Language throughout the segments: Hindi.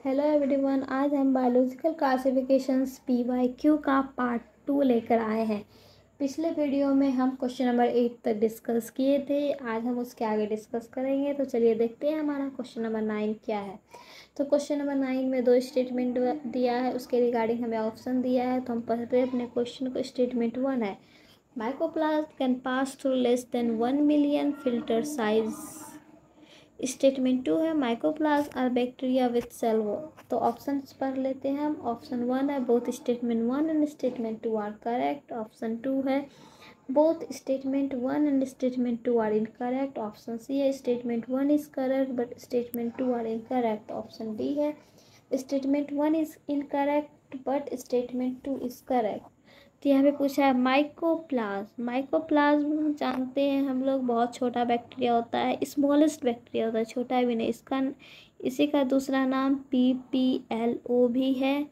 हेलो एवरीवन, आज हम बायोलॉजिकल क्लासिफिकेशंस PYQ का पार्ट 2 लेकर आए हैं। पिछले वीडियो में हम क्वेश्चन नंबर 8 तक डिस्कस किए थे। आज हम उसके आगे डिस्कस करेंगे। तो चलिए देखते हैं हमारा क्वेश्चन नंबर 9 क्या है। तो क्वेश्चन नंबर 9 में 2 स्टेटमेंट दिया है, उसके रिगार्डिंग हमें ऑप्शन दिया है। तो हम पढ़ते हैं अपने क्वेश्चन को। स्टेटमेंट 1 है, mycoplasma can pass through less than 1 million filter size. Statement 2 है, mycoplasma are bacteria with cell wall. तो ऑप्शन पढ़ लेते हैं हम। ऑप्शन 1 है, both statement 1 and statement 2 are correct. Option 2 है, both statement 1 and statement 2 are incorrect. Option C है, statement 1 is correct but statement 2 are incorrect. Option D है, statement 1 is incorrect but statement 2 is correct. तो यहाँ पे पूछा है माइकोप्लाज्म। माइकोप्लाज्म जानते हैं हम लोग, बहुत छोटा बैक्टीरिया होता है, स्मॉलेस्ट बैक्टीरिया होता है, छोटा भी नहीं। इसी का दूसरा नाम PPLO भी है,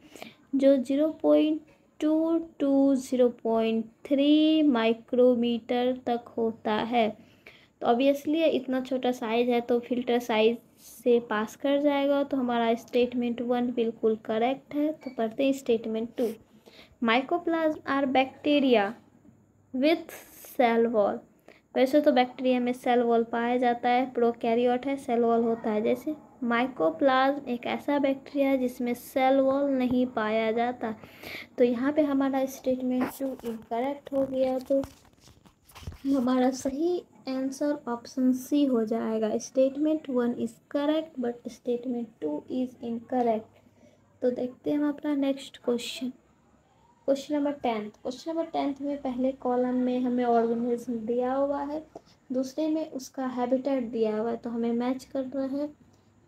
जो 0.2 to 0.3 माइक्रोमीटर तक होता है। तो ऑब्वियसली इतना छोटा साइज है तो फिल्टर साइज से पास कर जाएगा। तो हमारा स्टेटमेंट 1 बिल्कुल करेक्ट है। तो पढ़ते हैं statement 2। Mycoplasm are bacteria with cell wall. वैसे तो बैक्टीरिया में सेल वॉल पाया जाता है, प्रोकैरियोट है, सेल वॉल होता है। जैसे माइकोप्लाज्म एक ऐसा बैक्टीरिया है जिसमें सेल वॉल नहीं पाया जाता। तो यहाँ पे हमारा स्टेटमेंट 2 इनकरेक्ट हो गया। तो हमारा सही आंसर ऑप्शन सी हो जाएगा। Statement 1 is correct but statement 2 is incorrect. तो देखते हैं हम अपना next question. Question number 10। Question number 10 में पहले कॉलम में हमें ऑर्गेनिज्म दिया हुआ है, दूसरे में उसका हैबिटेट दिया हुआ है। तो हमें मैच करना है।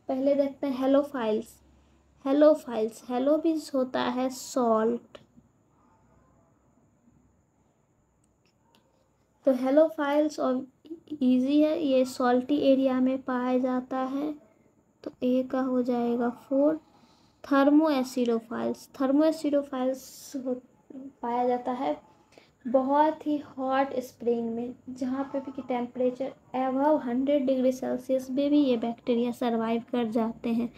पहले देखते हैं हेलोफाइल्स। हेलोफाइल्स, हेलो भी होता है सॉल्ट। तो हेलोफाइल्स और इजी है, ये सॉल्टी एरिया में पाया जाता है। तो ए का हो जाएगा 4। थर्मोएसिडोफाइल्स, थर्मोएसिडोफाइल्स पाया जाता है बहुत ही हॉट स्प्रिंग में, जहाँ पे भी कि टेम्परेचर अबव 100 डिग्री सेल्सियस में भी ये बैक्टीरिया सरवाइव कर जाते हैं।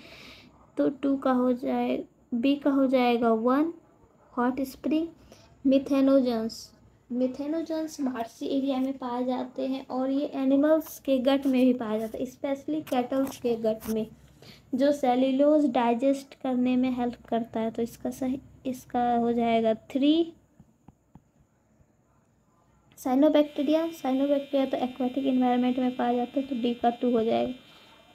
तो 2 का हो जाए, बी का हो जाएगा 1 हॉट स्प्रिंग। मिथेनोजन्स, मिथेनोजन्स मार्सी एरिया में पाए जाते हैं और ये एनिमल्स के गट में भी पाया जाता है, स्पेशली कैटल्स के गट में, जो सेल्यूलोज डाइजेस्ट करने में हेल्प करता है। तो इसका हो जाएगा 3। साइनोबैक्टीरिया, साइनोबैक्टीरिया तो एक्वाटिक इन्वायरमेंट में पाया जाता है। तो डी का 2 हो जाएगा।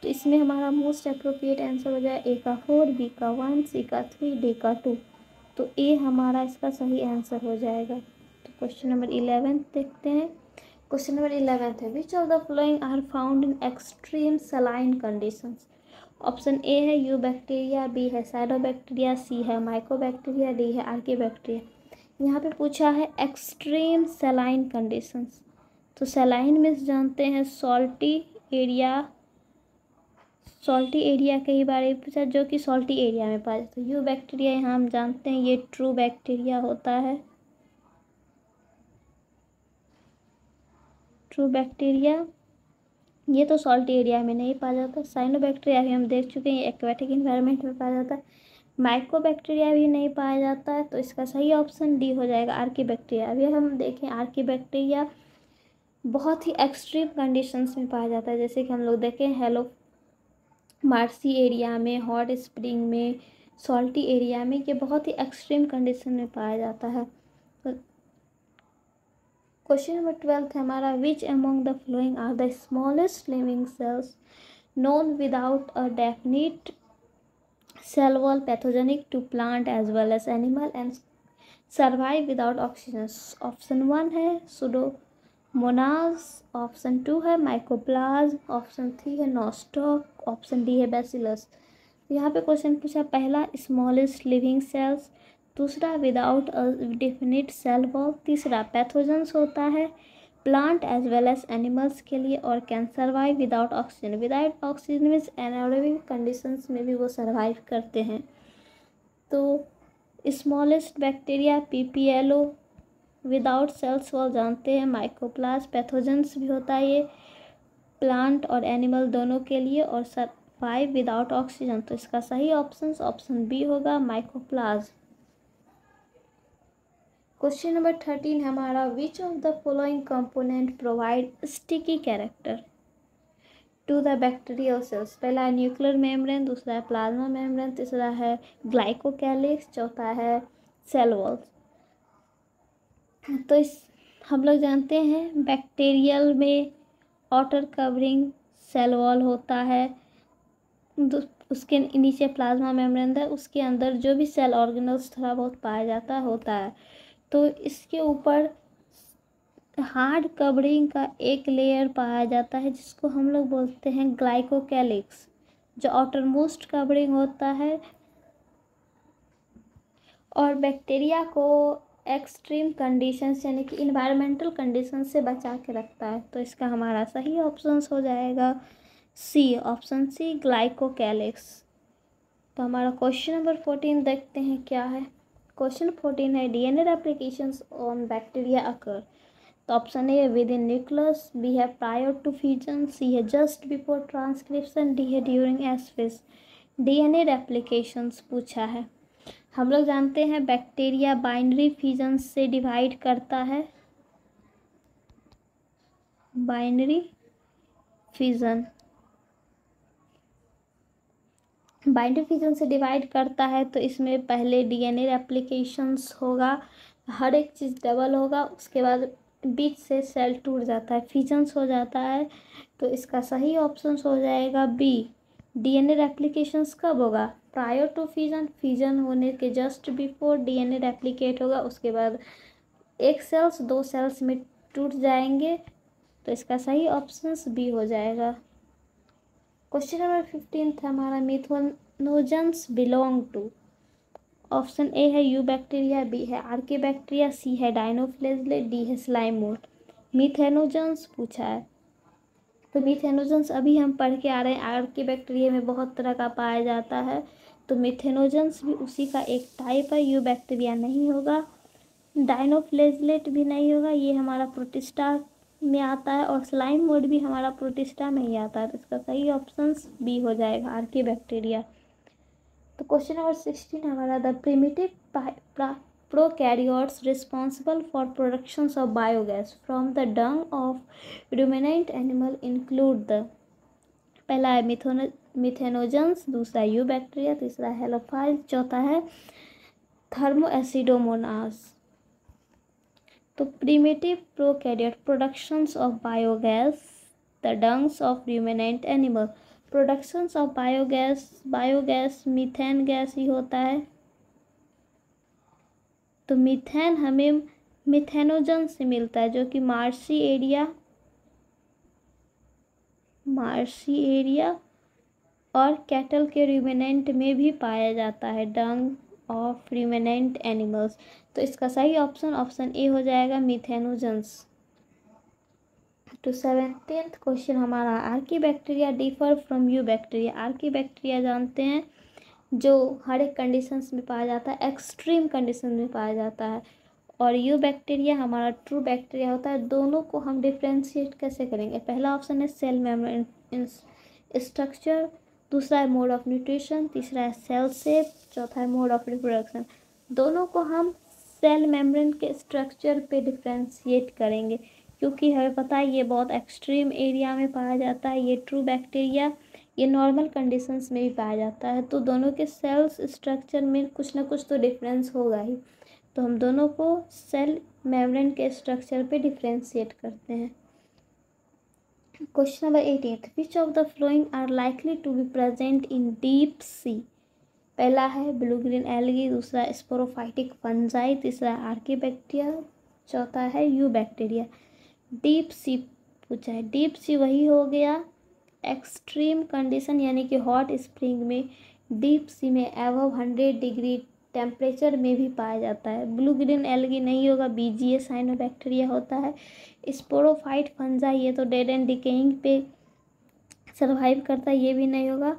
तो इसमें हमारा मोस्ट अप्रोप्रिएट आंसर हो जाएगा ए का 4, बी का 1, सी का 3, डी का 2। तो ए हमारा इसका सही आंसर हो जाएगा। तो क्वेश्चन नंबर 11 देखते हैं। क्वेश्चन नंबर 11 है, which of the following are found in extreme saline conditions. Option A है यूबैक्टीरिया, बी है साइनोबैक्टीरिया, सी है माइकोबैक्टीरिया, डी है आर्किबैक्टीरिया। यहाँ पे पूछा है एक्सट्रीम सलाइन कंडीशंस। तो सलाइन में जानते हैं सॉल्टी एरिया, सॉल्टी एरिया के ही बारे में पूछा, जो कि सॉल्टी एरिया में पाया जाता है। यू बैक्टीरिया यहाँ हम जानते हैं ये ट्रू बैक्टीरिया होता है, ट्रू बैक्टीरिया। ये तो सॉल्टी एरिया में नहीं पाया जाता। साइनोबैक्टीरिया भी हम देख चुके हैं, ये एक्वेटिक इन्वायरमेंट में पाया जाता है। माइकोबैक्टीरिया भी नहीं पाया जाता है। तो इसका सही ऑप्शन डी हो जाएगा, आर्किबैक्टीरिया। अभी हम देखें, आर्किबैक्टीरिया बहुत ही एक्सट्रीम कंडीशंस में पाया जाता है। जैसे कि हम लोग देखें हेलो मार्सी एरिया में, हॉट स्प्रिंग में, सॉल्टी एरिया में, ये बहुत ही एक्सट्रीम कंडीशन में पाया जाता है। तो क्वेश्चन नंबर 12 है हमारा, which among the flowing are the smallest living cells known without a definite cell wall, pathogenic to plant as well as animal and survive without oxygen। Option 1 है सुडोमोनास, ऑप्शन 2 है माइकोप्लाज्म, ऑप्शन 3 है नॉस्टॉक, ऑप्शन डी है बैसिलस। यहाँ पे क्वेश्चन पूछा, पहला स्मॉलेस्ट लिविंग सेल्स, दूसरा without a definite cell wall, तीसरा पैथोजेंस होता है plant as well as animals के लिए, और can survive without oxygen. Without oxygen means anaerobic conditions में भी वो सर्वाइव करते हैं। तो smallest bacteria PPLO, without cells wall जानते हैं माइकोप्लाज्म, पैथोजेंस भी होता है ये प्लांट और एनिमल दोनों के लिए, और सर्वाइव विदाउट ऑक्सीजन, तो इसका सही ऑप्शन बी होगा, माइकोप्लाज्म। क्वेश्चन नंबर 13 हमारा, which of the following component provide sticky character to the bacterial cells. पहला है न्यूक्लियर मेम्ब्रेन, दूसरा है प्लाज्मा मेम्ब्रेन, तीसरा है ग्लाइकोकैलिक्स, चौथा है सेल वॉल्स। तो इस हम लोग जानते हैं बैक्टीरियल में आउटर कवरिंग सेल वॉल होता है, उसके नीचे प्लाज्मा मेम्ब्रेन है, उसके अंदर जो भी सेल ऑर्गेनल्स थोड़ा बहुत पाया जाता होता है। तो इसके ऊपर हार्ड कवरिंग का एक लेयर पाया जाता है जिसको हम लोग बोलते हैं ग्लाइकोकैलिक्स, जो आउटर मोस्ट कवरिंग होता है और बैक्टीरिया को एक्सट्रीम कंडीशंस यानी कि इन्वायरमेंटल कंडीशन से बचा के रखता है। तो इसका हमारा सही ऑप्शन हो जाएगा सी, ऑप्शन सी, ग्लाइकोकैलिक्स। तो हमारा क्वेश्चन नंबर 14 देखते हैं क्या है। क्वेश्चन 14 है, डीएनए रेप्लिकेशंस ऑन बैक्टीरिया अकर। तो ऑप्शन ए है विद इन न्यूक्लियस, बी है प्रायर टू फ्यूजन, सी है जस्ट बिफोर ट्रांसक्रिप्शन, डी है ड्यूरिंग एस्फेज। डीएनए रेप्लिकेशंस पूछा है। हम लोग जानते हैं बैक्टीरिया बाइनरी फ्यूजन से डिवाइड करता है, बाइनरी फ्यूजन से डिवाइड करता है। तो इसमें पहले डीएनए रेप्लिकेशंस होगा, हर एक चीज़ डबल होगा, उसके बाद बीच से सेल टूट जाता है, फ्यूजन्स हो जाता है। तो इसका सही ऑप्शन हो जाएगा बी, डीएनए रेप्लिकेशंस कब होगा, प्रायर टू फ्यूजन, फ्यूजन होने के जस्ट बिफोर डीएनए रेप्लिकेट होगा, उसके बाद एक सेल्स दो सेल्स में टूट जाएंगे। तो इसका सही ऑप्शन बी हो जाएगा। क्वेश्चन नंबर 15 था हमारा, methanogens belong to. Option A है यू बैक्टीरिया, बी है आर्की बैक्टीरिया, सी है डायनोफ्लेजेलेट, डी है स्लाइम मोल्ड। मिथेनोजेंस पूछा है। तो मिथेनोजेंस अभी हम पढ़ के आ रहे हैं, आर्की बैक्टीरिया में बहुत तरह का पाया जाता है। तो मिथेनोजेंस भी उसी का एक टाइप है, यू बैक्टीरिया नहीं होगा, डायनोफ्लेजेलेट भी नहीं होगा, ये हमारा प्रोटिस्टा में आता है, और स्लाइम मोड भी हमारा प्रोटिस्टा में ही आता है। तो इसका सही ऑप्शन बी हो जाएगा, आर्की बैक्टीरिया। तो क्वेश्चन नंबर 16 हमारा, the primitive prokaryotes responsible for productions of biogas from the dung of ruminant animal include the. पहला है मिथेनोजेंस, दूसरा यू बैक्टीरिया, तीसरा हेलोफाइल, चौथा है थर्मोएसिडोमोनास। तो primitive prokaryote productions of biogas, the dungs of ruminant animal. Productions of biogas methane gas ही होता है। तो मीथेन हमें मिथेनोजन से मिलता है, जो कि मार्शी एरिया और कैटल के रुमिनेंट में भी पाया जाता है, डंग ऑफ रुमिनेंट एनिमल्स। तो इसका सही ऑप्शन ए हो जाएगा, मिथेनोजेंस। तो 17th क्वेश्चन हमारा, Archie bacteria differ from you bacteria. Archie bacteria जानते हैं जो हर एक कंडीशंस में पाया जाता है, एक्सट्रीम कंडीशन में पाया जाता है, और यू बैक्टीरिया हमारा ट्रू बैक्टीरिया होता है। दोनों को हम डिफ्रेंशिएट कैसे करेंगे। पहला ऑप्शन है सेल मेम्ब्रेन स्ट्रक्चर, दूसरा है मोड ऑफ न्यूट्रिशन, तीसरा है सेल शेप, चौथा है मोड ऑफ रिप्रोडक्शन। दोनों को हम सेल मेम्ब्रेन के स्ट्रक्चर पे डिफ्रेंशिएट करेंगे, क्योंकि हमें पता है ये बहुत एक्सट्रीम एरिया में पाया जाता है। ये ट्रू बैक्टीरिया ये नॉर्मल कंडीशंस में भी पाया जाता है। तो दोनों के सेल्स स्ट्रक्चर में कुछ ना कुछ तो डिफरेंस होगा ही। तो हम दोनों को सेल मेम्ब्रेन के स्ट्रक्चर पे डिफ्रेंशिएट करते हैं। Question number 18, which of the flowing are likely to be present in deep sea. पहला है ब्लू ग्रीन एल्गी, दूसरा स्पोरोफाइटिक फंजाई, तीसरा आर्की बैक्टीरिया, चौथा है यू बैक्टीरिया। डीप सी पूछा है। डीप सी वही हो गया एक्सट्रीम कंडीशन यानी कि हॉट स्प्रिंग में, डीप सी में एबव 100 डिग्री टेम्परेचर में भी पाया जाता है। ब्लू ग्रीन एल्गी नहीं होगा, बीजीए साइनोबैक्टीरिया होता है। स्पोरोफाइट फंजाई ये तो डेड एंड डिकेइंग पे सर्वाइव करता है, ये भी नहीं होगा।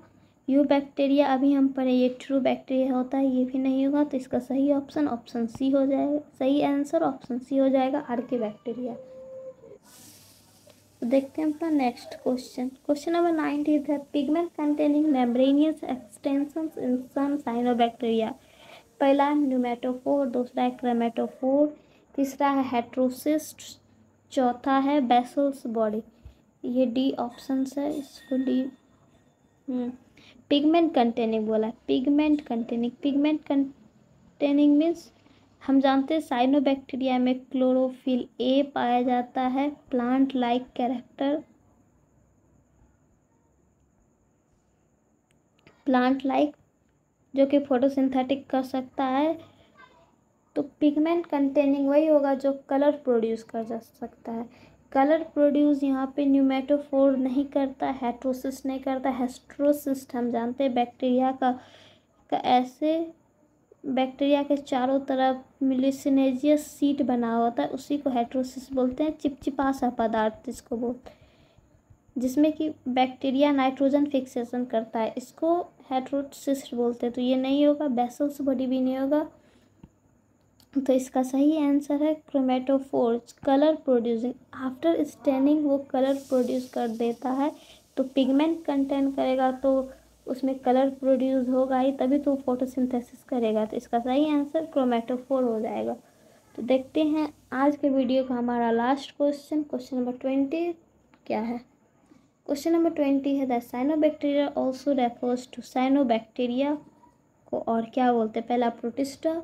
यू बैक्टीरिया अभी हम पढ़े ये ट्रू बैक्टीरिया होता है, ये भी नहीं होगा। तो इसका सही ऑप्शन सी हो जाएगा, सही आंसर ऑप्शन सी हो जाएगा, आर्की बैक्टीरिया। तो देखते हैं अपना नेक्स्ट क्वेश्चन। क्वेश्चन नंबर 90 है पिगमेंट कंटेनिंग मेम्ब्रेनियस एक्सटेंशंस इन सम साइनोबैक्टीरिया। पहला है न्यूमेटोफोर, दूसरा है क्रेमेटोफोर, तीसरा है हेट्रोसिस्ट, चौथा है बेसल्स बॉडी। ये डी ऑप्शन है, इसको डी। पिगमेंट कंटेनिंग बोला है, पिगमेंट कंटेनिंग मीन्स हम जानते हैं साइनोबैक्टीरिया में क्लोरोफिल ए पाया जाता है, plant like character, plant like जो कि फोटोसिंथेटिक कर सकता है। तो पिगमेंट कंटेनिंग वही होगा जो कलर प्रोड्यूस कर जा सकता है। कलर प्रोड्यूस यहाँ पे न्यूमेटोफोर नहीं करता, हेट्रोसिस्ट नहीं करता। हेट्रोसिस्ट हम जानते हैं बैक्टीरिया का ऐसे बैक्टीरिया के चारों तरफ मिलिसिनेजियस सीट बना होता है, उसी को हेट्रोसिस्ट बोलते हैं। चिपचिपा सा पदार्थ इसको बोलते हैं, जिसमें कि बैक्टीरिया नाइट्रोजन फिक्सेशन करता है, इसको हेट्रोसिस्ट बोलते हैं। तो ये नहीं होगा, बेसल्स बॉडी भी नहीं होगा। तो इसका सही आंसर है chromatophore, colour producing. After staining वो कलर प्रोड्यूस कर देता है। तो पिगमेंट कंटेन करेगा तो उसमें कलर प्रोड्यूस होगा ही, तभी तो फोटोसिंथेसिस करेगा। तो इसका सही आंसर क्रोमेटोफोर हो जाएगा। तो देखते हैं आज के वीडियो का हमारा लास्ट क्वेश्चन, क्वेश्चन नंबर 20 क्या है। क्वेश्चन नंबर 20 है the cyanobacteria also refers to, cyanobacteria को और क्या बोलते हैं। पहला प्रोटिस्टा,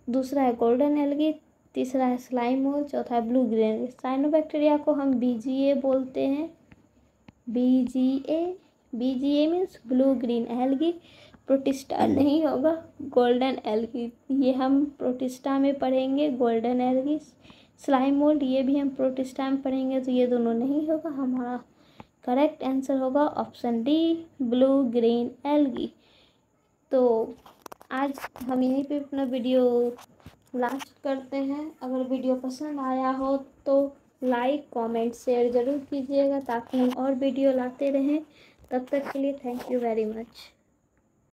दूसरा है गोल्डन एल्गी, तीसरा है स्लाइम मोल्ड, चौथा है ब्लू ग्रीन। साइनोबैक्टीरिया को हम बीजीए बोलते हैं, BGA means blue green algae. Protista नहीं होगा, गोल्डन एल्गी, ये हम प्रोटिस्टा में पढ़ेंगे। गोल्डन एल्गी, स्लाइम मोल्ड, ये भी हम प्रोटिस्टा में पढ़ेंगे। तो ये दोनों नहीं होगा, हमारा करेक्ट आंसर होगा option D, blue green algae. तो आज हम यहीं पे अपना वीडियो लास्ट करते हैं। अगर वीडियो पसंद आया हो तो लाइक कमेंट शेयर ज़रूर कीजिएगा, ताकि हम और वीडियो लाते रहें। तब तक के लिए थैंक यू वेरी मच।